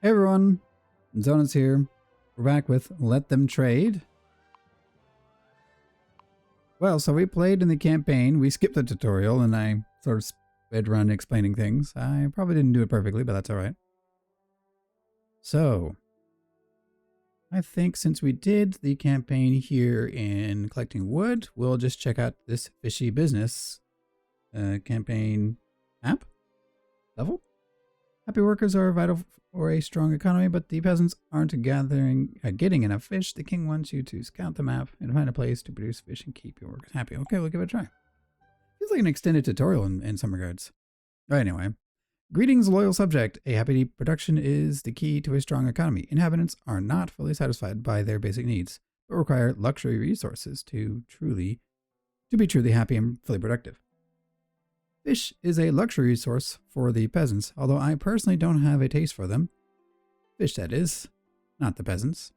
Hey everyone, Zhonos here. We're back with Let Them Trade. Well, so we played in the campaign. We skipped the tutorial and I sort of sped run explaining things. I probably didn't do it perfectly, but that's alright. So, I think since we did the campaign here in collecting wood, we'll just check out this fishy business campaign app level. Happy workers are vital for a strong economy, but the peasants aren't getting enough fish. The king wants you to scout the map and find a place to produce fish and keep your workers happy. Okay, we'll give it a try. Feels like an extended tutorial in some regards. But anyway, greetings, loyal subject. A happy production is the key to a strong economy. Inhabitants are not fully satisfied by their basic needs, but require luxury resources to be truly happy and fully productive. Fish is a luxury resource for the peasants, although I personally don't have a taste for them. Fish, that is, not the peasants.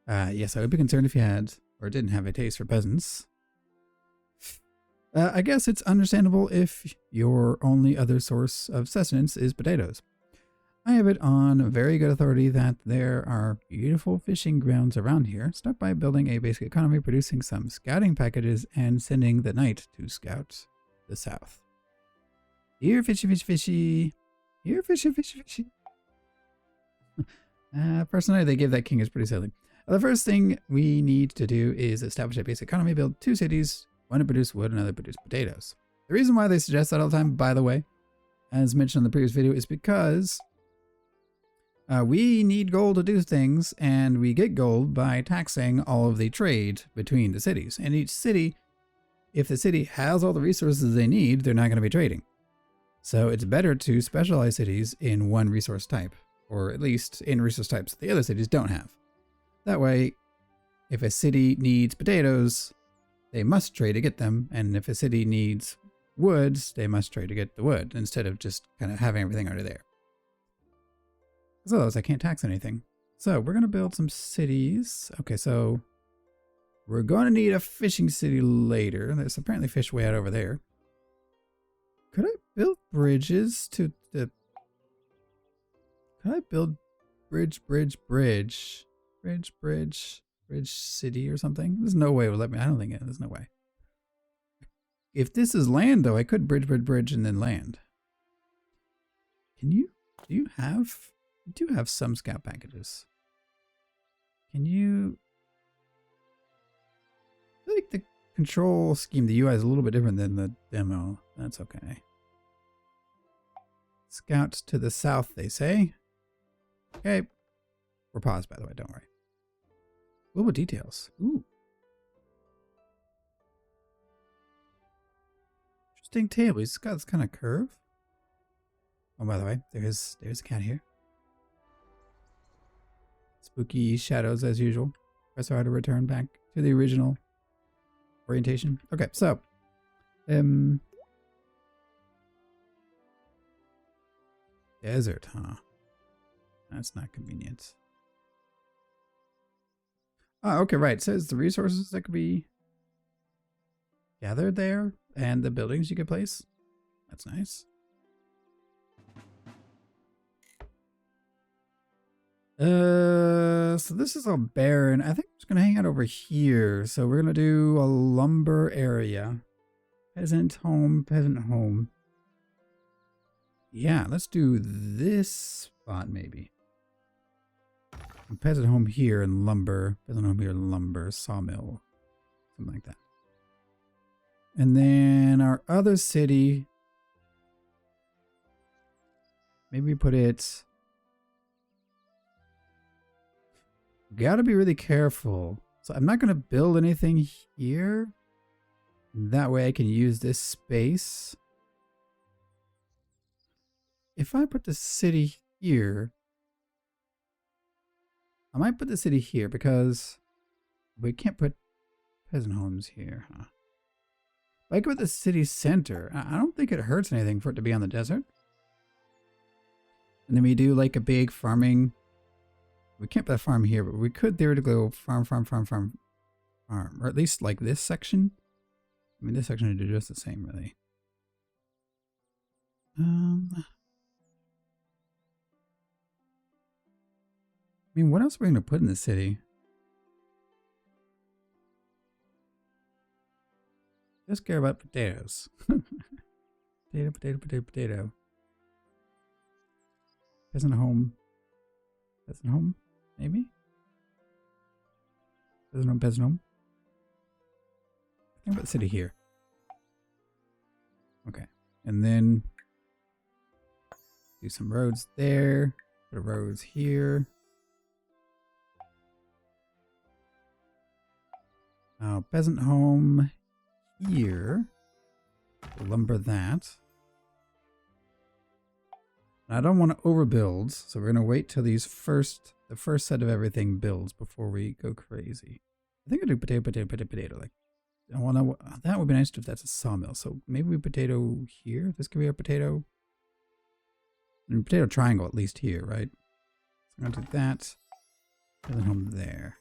Yes, I would be concerned if you had, or didn't have a taste for peasants. I guess it's understandable if your only other source of sustenance is potatoes. I have it on very good authority that there are beautiful fishing grounds around here. Start by building a basic economy, producing some scouting packages, and sending the knight to scout the south. Here, fishy, fishy, fishy. Here, fishy, fishy, fishy. Personally, they give that king is pretty silly. The first thing we need to do is establish a basic economy, build two cities, one to produce wood, another to produce potatoes. The reason why they suggest that all the time, by the way, as mentioned in the previous video, is because we need gold to do things, and we get gold by taxing all of the trade between the cities. And each city, if the city has all the resources they need, they're not going to be trading. So it's better to specialize cities in one resource type, or at least in resource types that the other cities don't have. That way, if a city needs potatoes, they must trade to get them, and if a city needs woods, they must trade to get the wood, instead of just kind of having everything already there. Because otherwise I can't tax anything. So we're going to build some cities. Okay, so we're going to need a fishing city later. There's apparently fish way out over there. Could I build bridges to the... Could I build bridge city or something? There's no way it would let me. I don't think it. There's no way. If this is land, though, I could bridge and then land. Can you? Do you have? You do have some scout packages. Can you? I feel like the control scheme, the UI is a little bit different than the demo. That's okay. Scouts to the south, they say. Okay. We're paused, by the way, don't worry. Global details. Ooh. Interesting table. He's got this kind of curve. Oh, by the way, there's a cat here. Spooky shadows as usual. Press R to return back to the original orientation. Okay, so desert, huh? That's not convenient. Oh, okay, right. It says the resources that could be gathered there and the buildings you could place. That's nice. So this is all barren. I think I'm just gonna hang out over here. So we're gonna do a lumber area. Peasant home. Yeah, let's do this spot maybe. Peasant home here and lumber. Peasant home here and lumber. Sawmill. Something like that. And then our other city. Maybe put it. Gotta be really careful. So I'm not going to build anything here. That way I can use this space. If I put the city here. I might put the city here because we can't put peasant homes here, huh? If I go with the city center, I don't think it hurts anything for it to be on the desert. And then we do like a big farming. We can't put a farm here, but we could theoretically go farm. Or at least like this section. I mean, this section would do just the same, really. I mean, what else are we going to put in the city? Just care about potatoes. Potato, potato, potato, potato. Peasant home. Peasant home? Maybe? Peasant home, peasant home. Think about the city here. Okay. And then do some roads there. Put roads here. Now, peasant home here. Lumber that. I don't want to overbuild, so we're going to wait till the first set of everything builds before we go crazy. I think I do potato, potato, potato, potato. Like, I want to, that would be nice if that's a sawmill. So maybe we potato here. This could be our potato. And potato triangle at least here, right? So I'm going to do that. And then home there.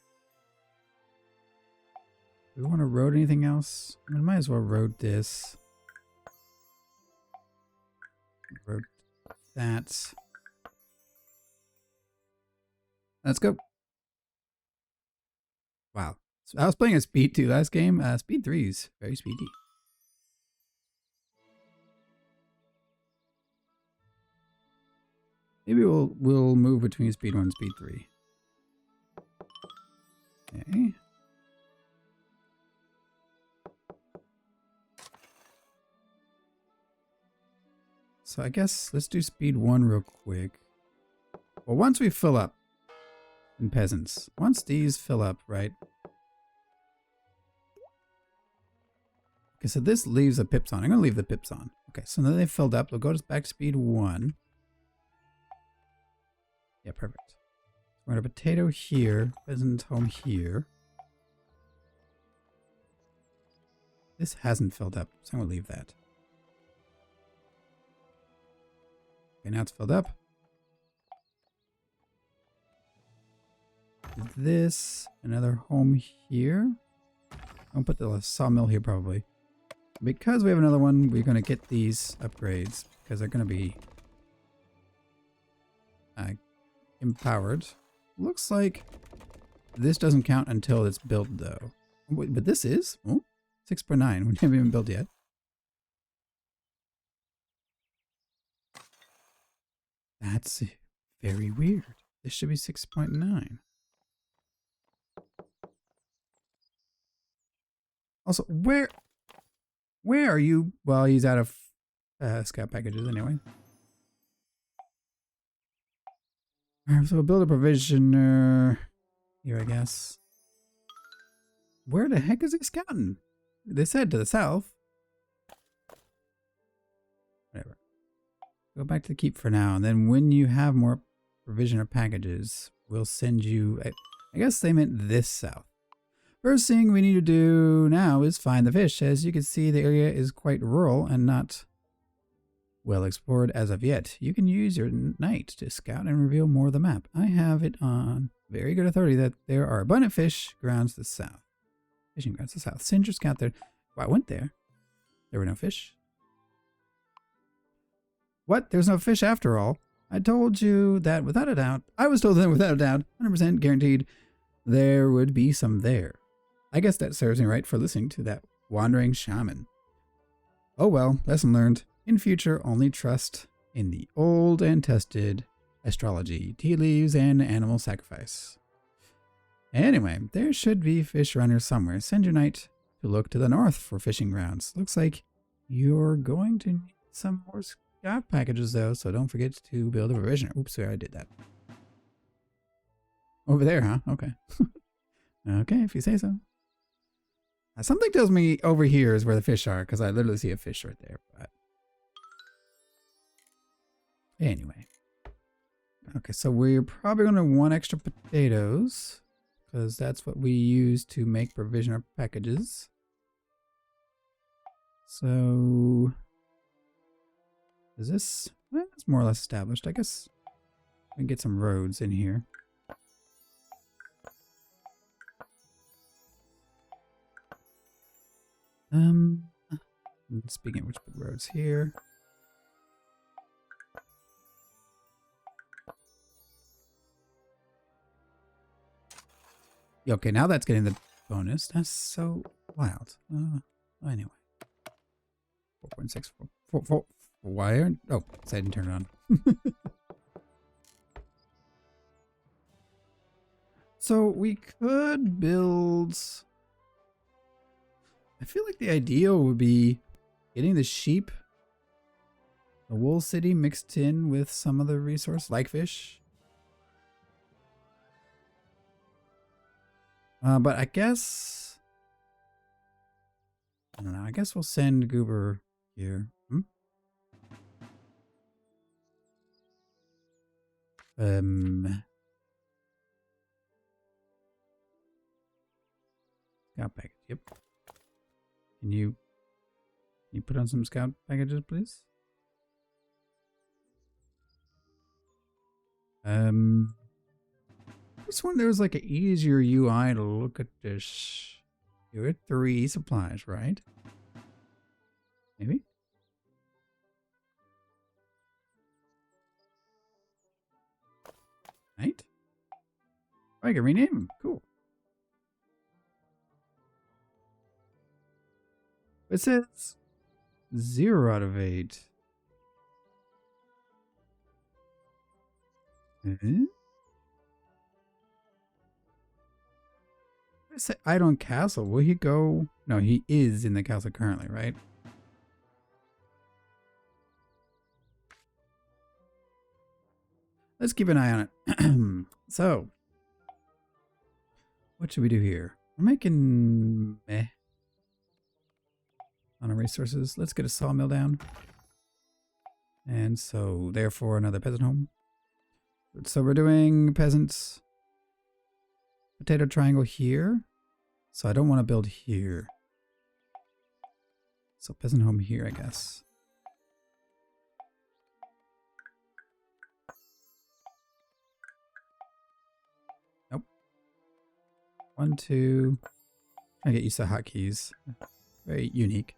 Do we want to road anything else? I mean, might as well road this. Road that. Let's go. Wow. So I was playing a speed 2 last game. Speed 3 is very speedy. Maybe we'll move between speed 1 and speed 3. Okay. So I guess let's do speed 1 real quick. Well, once we fill up in peasants, once these fill up, right? Okay, so this leaves the pips on. I'm going to leave the pips on. Okay, so now they've filled up. We'll go back to speed 1. Yeah, perfect. We're going to potato here, peasant home here. This hasn't filled up, so I'm going to leave that. Okay, now it's filled up. This, another home here. I'll put the sawmill here probably. Because we have another one, we're going to get these upgrades because they're going to be empowered. Looks like this doesn't count until it's built though. But this is 6.9. We haven't even built yet. That's very weird. This should be 6.9. Also, where are you? Well, he's out of scout packages anyway. Alright, so we'll build a provisioner here, I guess. Where the heck is he scouting? They said to the south. Whatever. Go back to the keep for now, and then when you have more provisioner packages, we'll send you... I guess they meant this south. First thing we need to do now is find the fish. As you can see, the area is quite rural and not well explored as of yet. You can use your night to scout and reveal more of the map. I have it on very good authority that there are abundant fish grounds to the south. Fishing grounds to the south. Send your scout there. Well, I went there. There were no fish. What? There's no fish after all. I told you that without a doubt. I was told that without a doubt, 100% guaranteed, there would be some there. I guess that serves me right for listening to that wandering shaman. Oh well, lesson learned. In future, only trust in the old and tested astrology, tea leaves, and animal sacrifice. Anyway, there should be fish runners somewhere. Send your knight to look to the north for fishing grounds. Looks like you're going to need some more scout packages though, so don't forget to build a provisioner. Oops, sorry, I did that. Over there, huh? Okay. Okay, if you say so. Something tells me over here is where the fish are, because I literally see a fish right there. But anyway. Okay, so we're probably going to want extra potatoes, because that's what we use to make provisioner packages. So, is this... Well, it's more or less established. I guess we can get some roads in here. Speaking of which, put roads here. Yeah, okay, now that's getting the bonus. That's so wild. Anyway. 4.64. Why aren't... Oh, because I didn't turn it on. So we could build... I feel like the ideal would be getting the sheep, the wool city mixed in with some other resource, like fish. But I guess... I don't know. I guess we'll send Goober here. Scout package. Yep. Can you put on some scout packages, please? This one there was like an easier UI to look at this. You're at 3 supplies, right? Maybe? Right? Oh, I can rename them. Cool. It says 0 out of 8. I say Idon Castle. Will he go? No, he is in the castle currently, right? Let's keep an eye on it. So, what should we do here? We're making meh on our resources. Let's get a sawmill down. And so, therefore, another peasant home. So we're doing peasants. Potato triangle here. So I don't want to build here. So peasant home here, I guess. Nope. 1, 2. Trying to get used to hotkeys. Very unique.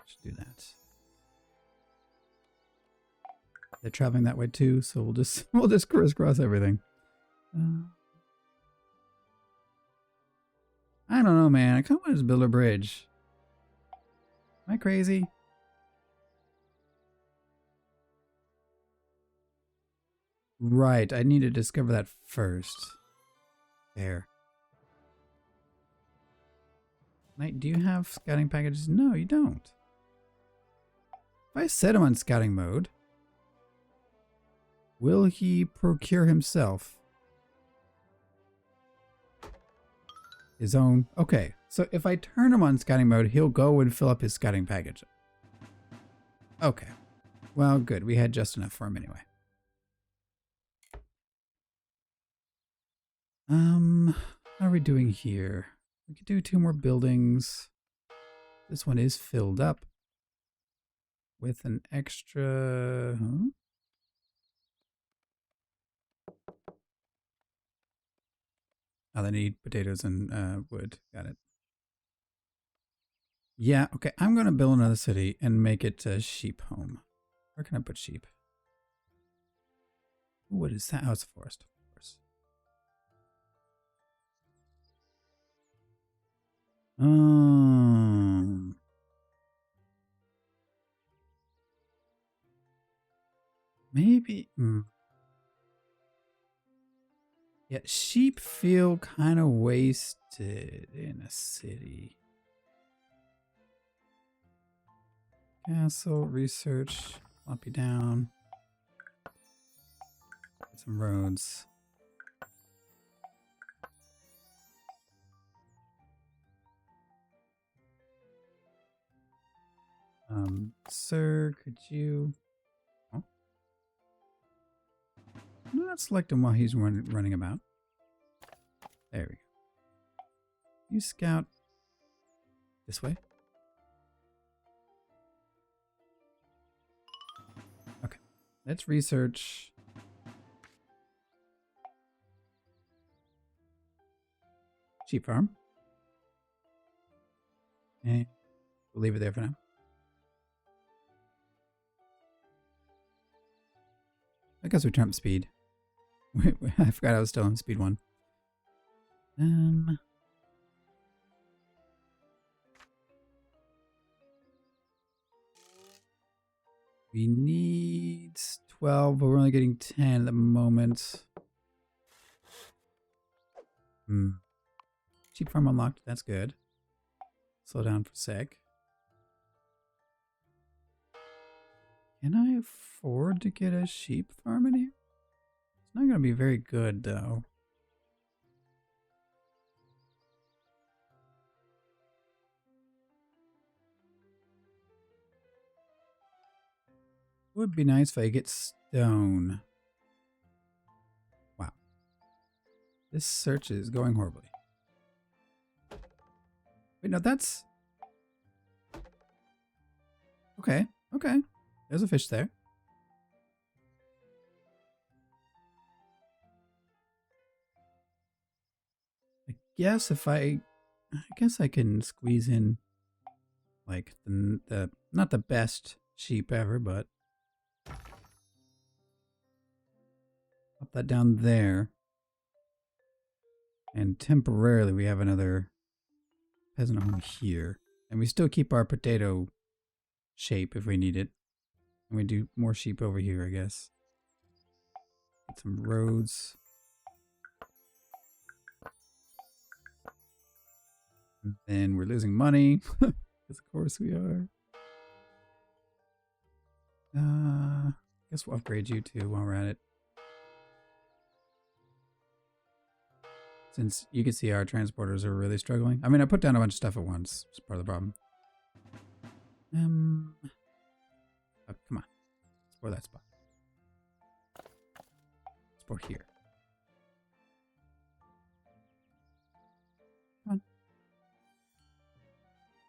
Should do that. They're traveling that way too, so we'll just crisscross everything. I don't know, man. I kind of want to just build a bridge. Am I crazy? Right, I need to discover that first. There. Knight, do you have scouting packages? No, you don't. If I set him on scouting mode, will he procure himself his own? Okay, so if I turn him on scouting mode, he'll go and fill up his scouting package. Okay. Well, good. We had just enough for him anyway. How are we doing here? We could do 2 more buildings. This one is filled up with an extra... Huh? Oh, they need potatoes and wood. Got it. Yeah, okay. I'm going to build another city and make it a sheep home. Where can I put sheep? What is that? Oh, it's a forest, of course. Maybe... Yeah, sheep feel kind of wasted in a city. Castle, research, floppy down. Get some roads. Sir, could you... Oh. No, not select him while he's running about. There we go. You scout this way. Okay. Let's research. Sheep farm. And we'll leave it there for now. I guess we turn up speed. I forgot I was still on speed 1. We need 12, but we're only getting 10 at the moment. Sheep farm unlocked. That's good. Slow down for a sec. Can I afford to get a sheep farm in here? It's not going to be very good, though. It would be nice if I get stone. Wow. This search is going horribly. Wait, no, that's... Okay, okay. There's a fish there. I guess if I guess I can squeeze in like the not the best sheep ever, but pop that down there. And temporarily we have another peasant home here. And we still keep our potato shape if we need it. And we do more sheep over here, I guess. Get some roads. And then we're losing money. Because of course we are. Guess we'll upgrade you too while we're at it. Since you can see our transporters are really struggling. I mean, I put down a bunch of stuff at once. It's part of the problem. Oh, come on. Explore that spot. Explore here. Come on.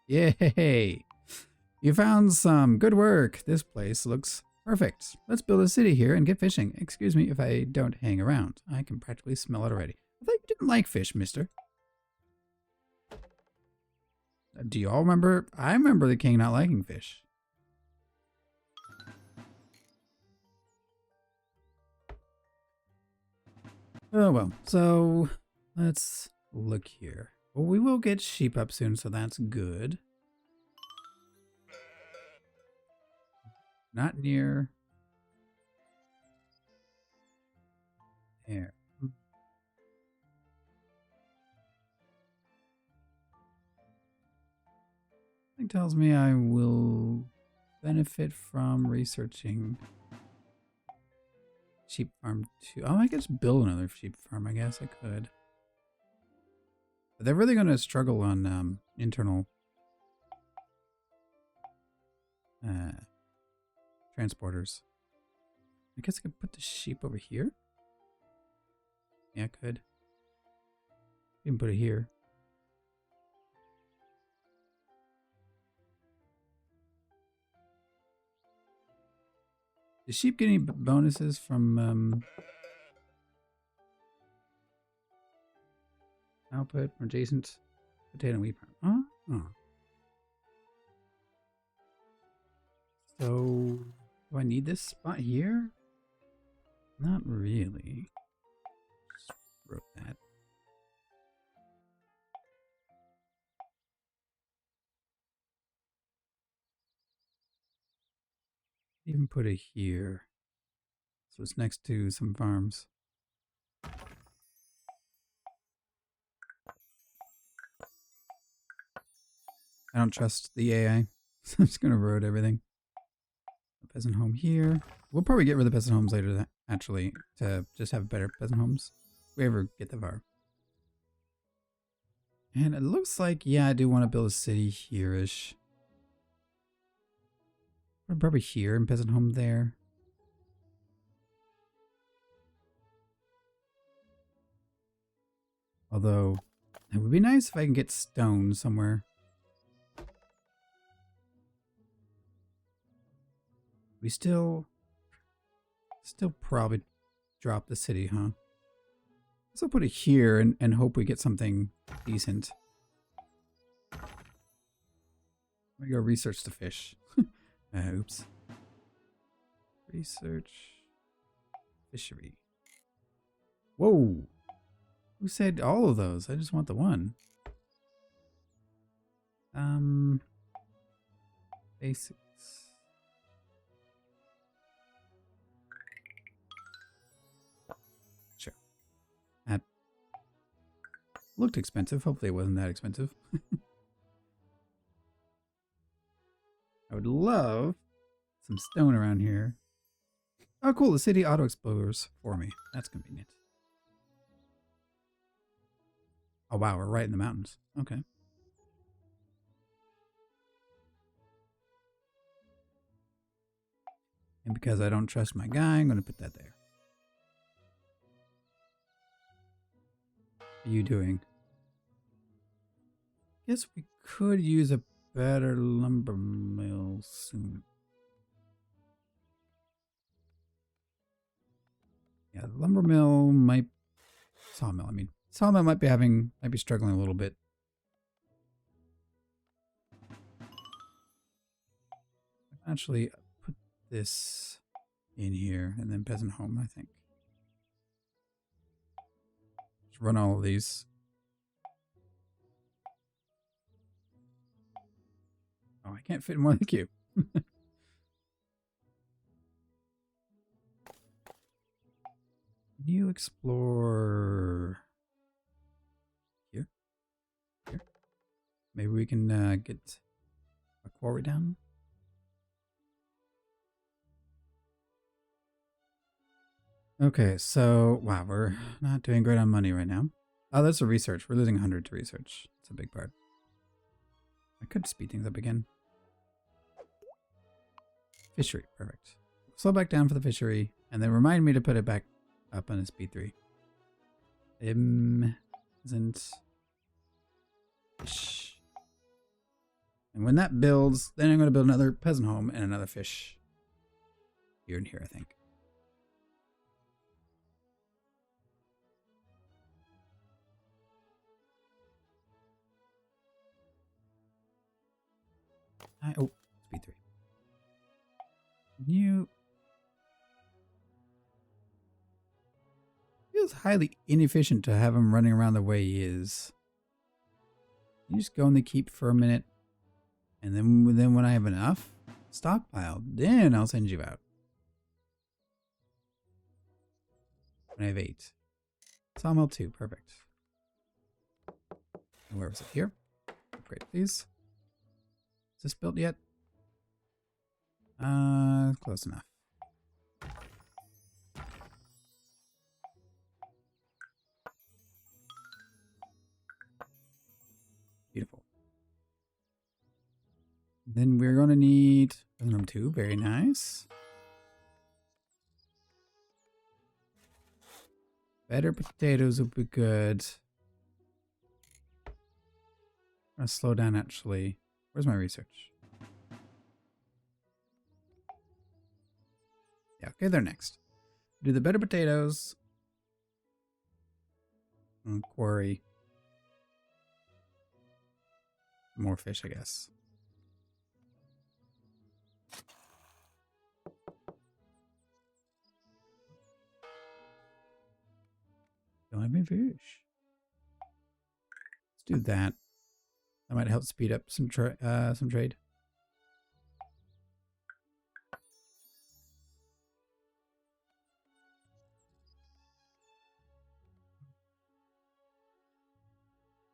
Yay! You found some good work. This place looks perfect. Let's build a city here and get fishing. Excuse me if I don't hang around. I can practically smell it already. I thought you didn't like fish, mister. Do you all remember? I remember the king not liking fish. Oh well, so let's look here. Well, we will get sheep up soon, so that's good. Not near there. It tells me I will benefit from researching sheep farm 2. Oh, I could just build another sheep farm. I guess I could. But they're really going to struggle on internal transporters. I guess I could put the sheep over here. Yeah, I could. You can put it here. Does sheep get any bonuses from output from adjacent potato and wheat farm? Oh. So, do I need this spot here? Not really. Just wrote that. Even put it here. So it's next to some farms. I don't trust the AI, so I'm just gonna road everything. A peasant home here. We'll probably get rid of the peasant homes later, actually, to just have better peasant homes. If we ever get that far. And it looks like, yeah, I do want to build a city here-ish. Probably here and peasant home there. Although, it would be nice if I can get stone somewhere. We still probably drop the city, huh? So I'll put it here and hope we get something decent. Let me go research the fish. Oops. Research fishery. Whoa. Who said all of those? I just want the one. Basics. Sure. That looked expensive. Hopefully it wasn't that expensive. I would love some stone around here. Oh, cool. The city auto explores for me. That's convenient. Oh, wow. We're right in the mountains. Okay. And because I don't trust my guy, I'm going to put that there. What are you doing? Guess we could use a better lumber mill soon. Yeah, the lumber mill might... Sawmill, I mean. Sawmill might be struggling a little bit. Actually, put this in here and then peasant home, I think. Just run all of these. Oh, I can't fit in more than the queue. You explore here. Here. Maybe we can get a quarry down. Okay, so wow, we're not doing great on money right now. Oh, that's a research. We're losing 100 to research. It's a big part. I could speed things up again. Fishery, perfect. Slow back down for the fishery, and then remind me to put it back up on a speed 3. Isn't fish. And when that builds, then I'm going to build another peasant home and another fish. Here and here, I think. Oh, speed 3. You feels highly inefficient to have him running around the way he is. You just go in the keep for a minute, and then when I have enough stockpiled, then I'll send you out. When I have 8. Sawmill 2, perfect. And where was it? Here? Upgrade, please. Is this built yet? Close enough. Beautiful. Then we're going to need room 2. Very nice. Better potatoes would be good. I'm going to slow down, actually. Where's my research? Yeah, okay, they're next. Do the better potatoes. Quarry. More fish, I guess. Don't have any fish. Let's do that. That might help speed up some trade.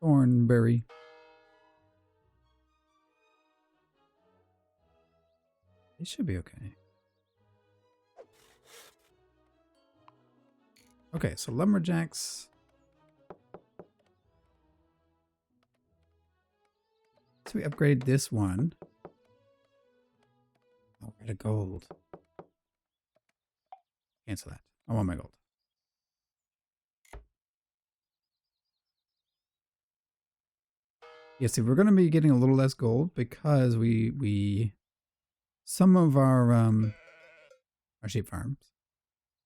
Thornberry. It should be okay. Okay, so lumberjacks. So we upgrade this one. Oh, we're out of gold. Cancel that. I want my gold. Yeah, see, we're going to be getting a little less gold because some of our sheep farms,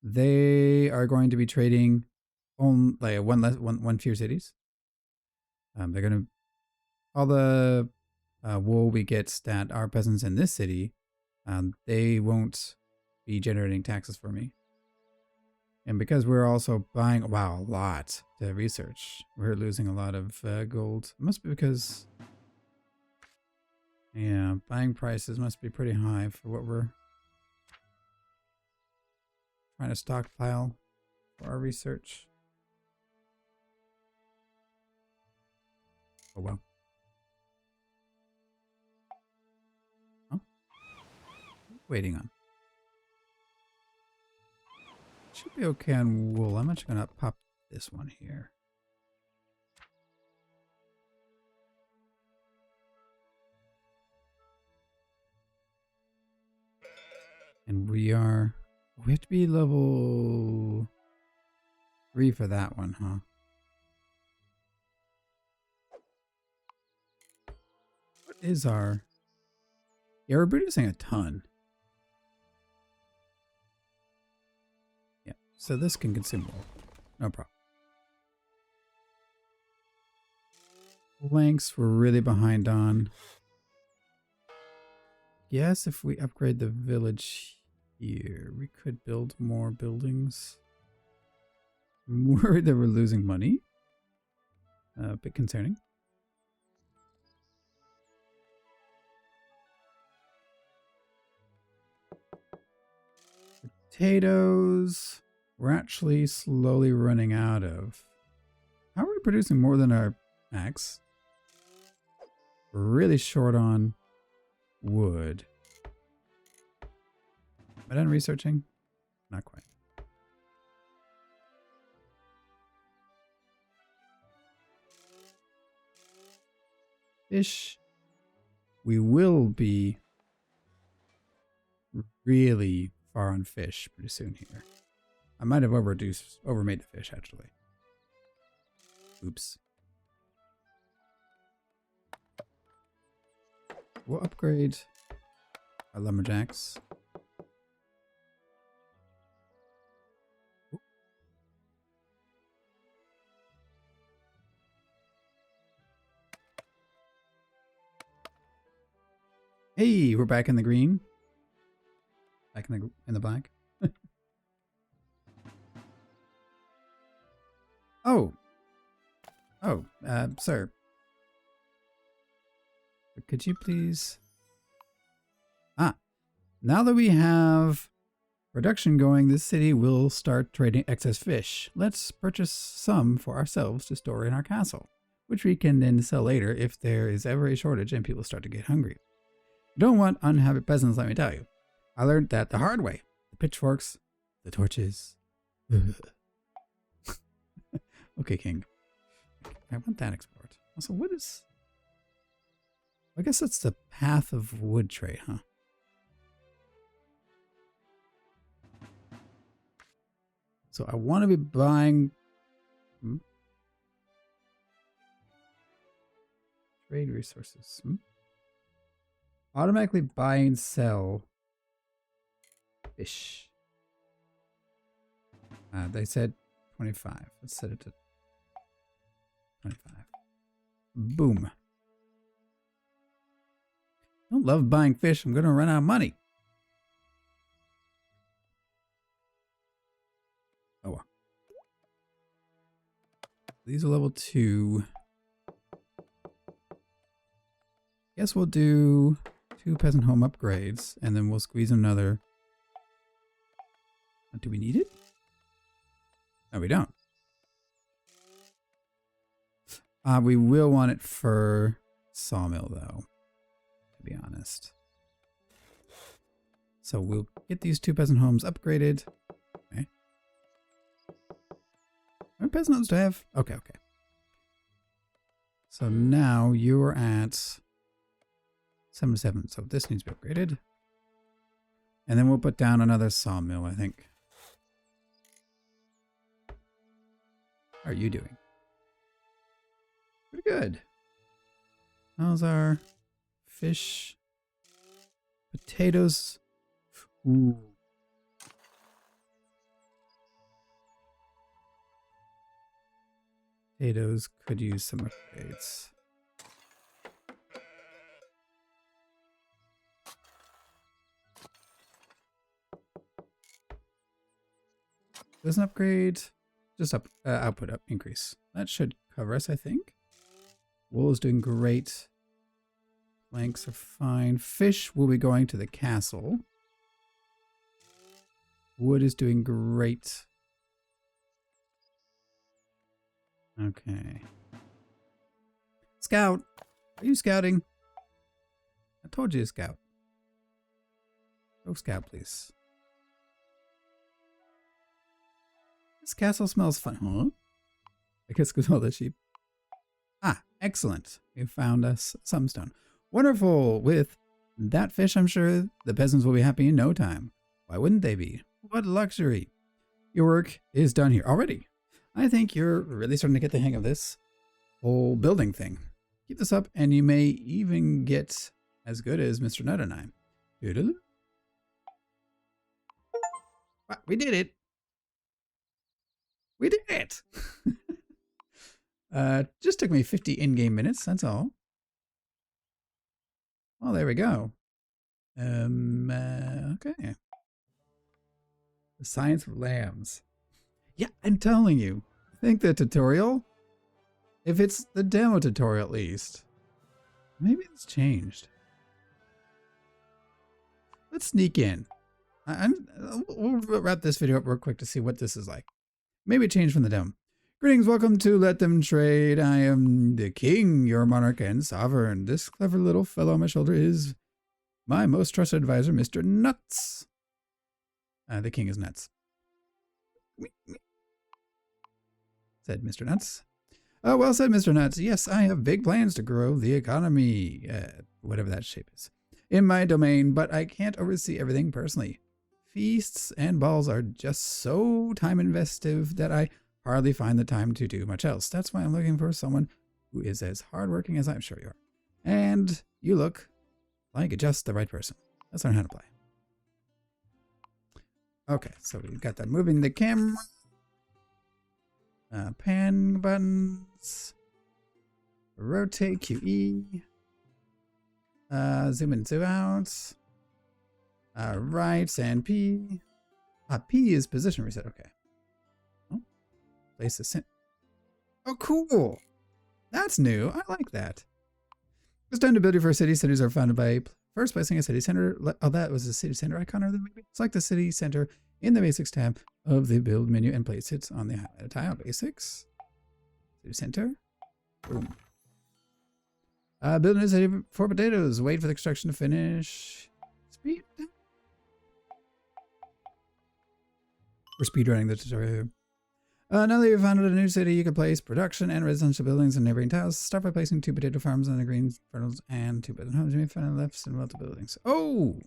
they are going to be trading on like one fewer cities. They're going to all the wool we get that our peasants in this city, they won't be generating taxes for me. And because we're also buying, wow, a lot to research, we're losing a lot of gold. It must be because, yeah, buying prices must be pretty high for what we're trying to stockpile for our research. Oh, well. Oh. Waiting on. Should be okay on wool. I'm actually going to pop this one here. And we have to be level 3 for that one, huh? What is our... Yeah, we're producing a ton. Yeah, so this can consume wool. No problem. Lengths we're really behind on. Yes, if we upgrade the village here, we could build more buildings. I'm worried that we're losing money. A bit concerning. Potatoes. We're actually slowly running out of. How are we producing more than our max? We're really short on wood. Am I done researching? Not quite. Fish. We will be really far on fish pretty soon here. I might have overmade the fish actually. Oops. We'll upgrade our lumberjacks. Hey, we're back in the green. Back in the black. Oh. Oh, sir. Could you please... Ah, now that we have production going, this city will start trading excess fish. Let's purchase some for ourselves to store in our castle, which we can then sell later if there is ever a shortage and people start to get hungry. You don't want unhappy peasants, let me tell you. I learned that the hard way. The pitchforks, the torches. Okay, King. I want that export. Also, what is... I guess it's the path of wood trade, huh? So I want to be buying... Trade resources. Automatically buy and sell fish. They said 25. Let's set it to 25. Boom. I don't love buying fish. I'm going to run out of money. Oh well. These are level 2. Guess we'll do 2 peasant home upgrades, and then we'll squeeze another. Do we need it? No, we don't. We will want it for sawmill, though, to be honest. So we'll get these 2 peasant homes upgraded. Okay. How many peasant homes do I have? Okay, okay. So now you're at 77. So this needs to be upgraded. And then we'll put down another sawmill, I think. How are you doing? Pretty good. How's our fish? Potatoes. Ooh. Potatoes could use some upgrades. Does an upgrade, just output up increase. That should cover us, I think. Wool is doing great. Planks are fine. Fish will be going to the castle. Wood is doing great. Okay. Scout, are you scouting? I told you to scout. Go scout, please. This castle smells fun. Huh? I guess because all the sheep. Ah, excellent. We found us some stone. Wonderful. With that fish, I'm sure the peasants will be happy in no time. Why wouldn't they be? What luxury. Your work is done here already. I think you're really starting to get the hang of this whole building thing. Keep this up and you may even get as good as Mr. Nut and I. Doodle. We did it. We did it. Just took me 50 in-game minutes, that's all. Well, there we go. Okay. The science of lambs. Yeah, I'm telling you. I think the tutorial, if it's the demo tutorial at least, maybe it's changed. Let's sneak in. We'll wrap this video up real quick to see what this is like. Maybe it changed from the demo. Greetings, welcome to Let Them Trade. I am the king, your monarch and sovereign. This clever little fellow on my shoulder is my most trusted advisor, Mr. Nuts. The king is nuts. Said Mr. Nuts. Oh, well said, Mr. Nuts. Yes, I have big plans to grow the economy, whatever that shape is, in my domain, but I can't oversee everything personally. Feasts and balls are just so time investive that I hardly find the time to do much else. That's why I'm looking for someone who is as hardworking as I'm sure you are. And you look like just the right person. Let's learn how to play. Okay, so we've got that moving the camera. Pan buttons. Rotate QE. Zoom in, zoom out. Right, and P. P is position reset. Okay. Oh, place the center. Oh, cool. That's new. I like that. It's time to build your first city. Cities are founded by first placing a city center. Oh, that was a city center icon, or maybe select the city center in the basics tab of the build menu and place it on the highlighted tile. Basics. City center. Boom. Build a new city for potatoes. Wait for the construction to finish. Speed. We're speedrunning the tutorial here. Now that you've founded a new city, you can place production and residential buildings in neighboring tiles. Start by placing 2 potato farms on the green furnace and 2 building homes. You may find lefts and multiple buildings. Oh!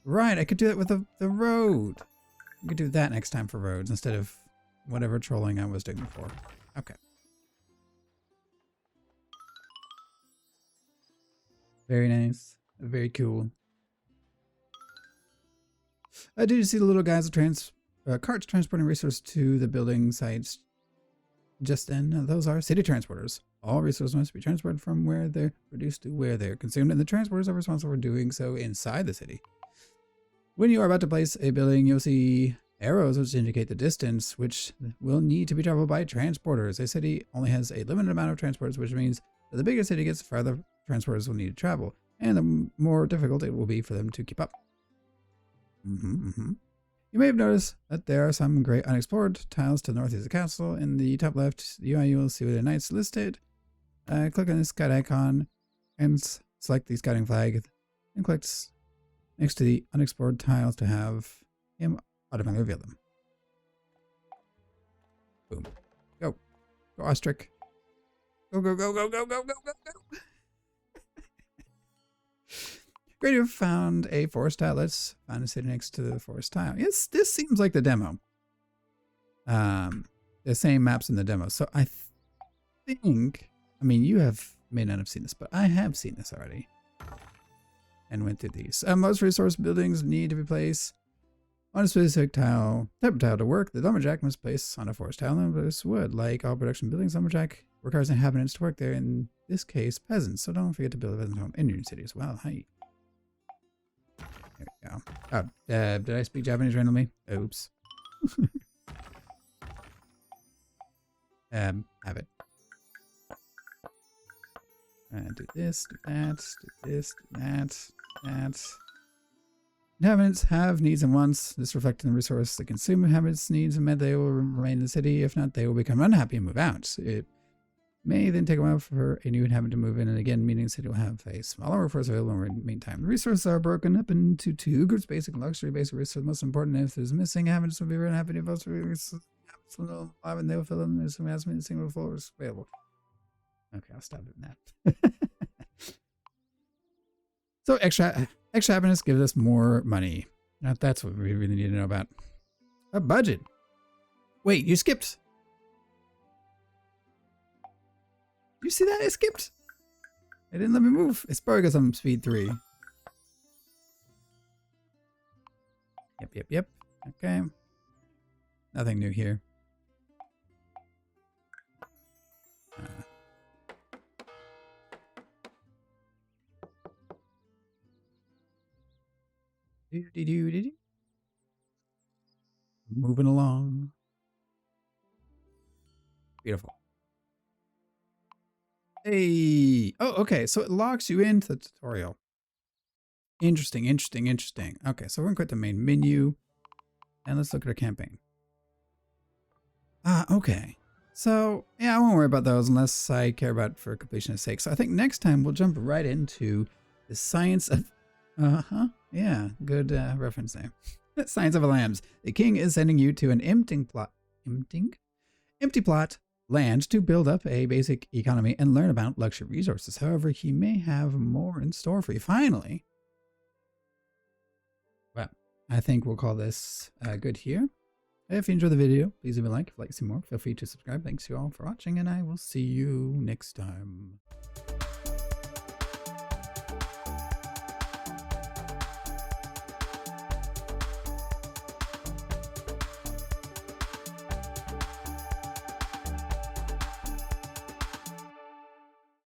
Right, I could do that with the road. I could do that next time for roads instead of whatever trolling I was doing before. Okay. Very nice. Very cool. Did you see the little guys with carts transporting resources to the building sites just then? Those are city transporters. All resources must be transported from where they're produced to where they're consumed, and the transporters are responsible for doing so inside the city. When you are about to place a building, you'll see arrows which indicate the distance, which will need to be traveled by transporters. A city only has a limited amount of transporters, which means that the bigger the city gets, the farther transporters will need to travel, and the more difficult it will be for them to keep up. You may have noticed that there are some great unexplored tiles to the northeast of the castle. In the top left UI, you will see where the knights listed. Click on the scout icon and select the scouting flag, and click next to the unexplored tiles to have him automatically reveal them. Boom. Go. Go, Ostrich. Go, go, go, go, go, go, go, go, go. Great, you've found a forest tile. Let's find a city next to the forest tile. Yes, this seems like the demo. The same maps in the demo. So I think, I mean, you may not have seen this, but I have seen this already. And went through these. Most resource buildings need to be placed on a specific tile. Type of tile to work. The lumberjack must place on a forest tile and produce wood. Like all production buildings, lumberjack requires inhabitants to work there. In this case, peasants. So don't forget to build a peasant home in your city as well. Hi. There we go. Oh, did I speak Japanese randomly? Oops. Have it. Do this, do that, do this, do that. Inhabitants have needs and wants. This reflects in the resource they consume. Inhabitants' needs and met, they will remain in the city. If not, they will become unhappy and move out. It may then take a while for a new inhabitant to move in, and again, meaning the city will have a smaller workforce available in the meantime. The resources are broken up into two groups: basic and luxury. Basic resources most important. If there's missing, inhabitants will be very happy to vote for resources. And they will fill in there's some has single floors available. Okay, I'll stop doing that. So extra happiness gives us more money. Now that's what we really need to know about. A budget. Wait, you skipped. You see that? I skipped. It didn't let me move. It's probably because I'm speed 3. Yep. Okay. Nothing new here. Moving along. Beautiful. Hey. Oh, okay. So it locks you into the tutorial. Interesting. Okay, so we're going to quit the main menu. And let's look at our campaign. Okay. So, yeah, I won't worry about those unless I care about it for completion's sake. So I think next time we'll jump right into the science of... Yeah, good reference there. Science of Lambs. The king is sending you to an empty plot land to build up a basic economy and learn about luxury resources. However, he may have more in store for you. Finally. Well, I think we'll call this good here. If you enjoyed the video, please leave a like. If you'd like to see more, feel free to subscribe. Thanks you all for watching, and I will see you next time.